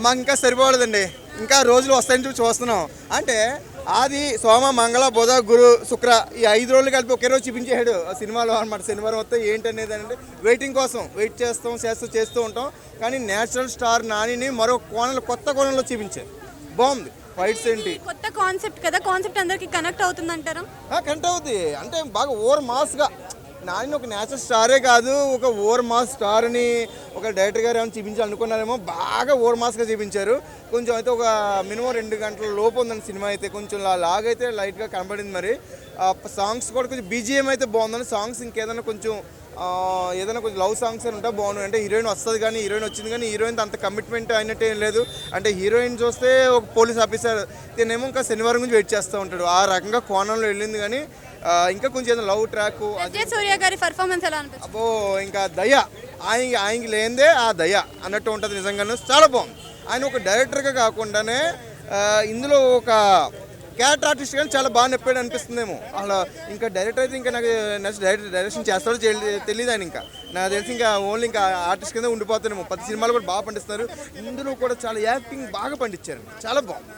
మాకు ఇంకా సరిపోలేదండి. ఇంకా రోజులు వస్తాయని చెప్పి చూస్తున్నాం. అంటే ఆది సోమ మంగళ బుధ గురు శుక్ర ఈ 5 రోజులు కలిపి ఒకే రోజు చూపించాడు ఆ సినిమాలో అనమాట. శనివారం వస్తే ఏంటనేది అంటే వెయిటింగ్ కోసం వెయిట్ చేస్తూ ఉంటాం. కానీ నేచురల్ స్టార్ నానిని మరో కొత్త కోణంలో చూపించారు. బాగుంది. ఫైట్స్ ఏంటి కొత్త కాన్సెప్ట్ కదా, కాన్సెప్ట్ అందరికి కనెక్ట్ అవుతుంది అంటారా? కనెక్ట్ అవుతుంది. అంటే బాగా ఓవర్ మాస్గా నాని ఒక నేచురల్ స్టారే కాదు, ఒక ఓవర్ మాస్ స్టార్ని ఒక డైరెక్టర్ గారు ఏమైనా చూపించాలనుకున్నారేమో, బాగా ఓవర్ మాస్గా చూపించారు. కొంచెం అయితే ఒక మినిమం 2 గంటల లోపు ఉందండి సినిమా అయితే. కొంచెం లాగైతే లైట్గా కనబడింది. మరి సాంగ్స్ కూడా కొంచెం బీజిఎం అయితే బాగుందండి. సాంగ్స్ ఇంకేదైనా కొంచెం ఏదైనా కొంచెం లవ్ సాంగ్స్ అని ఉంటే బాగుంది. అంటే హీరోయిన్ వస్తుంది కానీ వచ్చింది కానీ హీరోయిన్ అంత కమిట్మెంట్ అయినట్టు ఏం లేదు. అంటే హీరోయిన్ చూస్తే ఒక పోలీస్ ఆఫీసర్, తినేమో ఇంకా శనివారం గురించి వెయిట్ చేస్తూ ఉంటాడు. ఆ రకంగా కోణంలో వెళ్ళింది. కానీ ఇంకా కొంచెం ఏదైనా లవ్ ట్రాక్. సూర్య గారి పర్ఫార్మెన్స్ ఎలా అనిపిస్తుంది? అబ్బో ఇంకా దయ, ఆయనకి లేనిదే ఆ దయ అన్నట్టు ఉంటుంది. నిజంగానే చాలా బాగుంది. ఆయన ఒక డైరెక్టర్గా కాకుండానే ఇందులో ఒక క్యారెక్టర్ ఆర్టిస్ట్ కానీ చాలా బాగా నప్పాడు అనిపిస్తుందేమో. అలా ఇంకా డైరెక్టర్ అయితే ఇంకా నాకు నెక్స్ట్ డైరెక్షన్ చేస్తాడో తెలియదు ఆయన. ఇంకా నాకు తెలిసి ఇంకా ఓన్లీ ఇంకా ఆర్టిస్ట్ కింద ఉండిపోతానేమో. 10 సినిమాలు కూడా బాగా పండిస్తున్నారు. ఇందులో కూడా చాలా యాక్టింగ్ బాగా పండించారు. చాలా బాగుంది.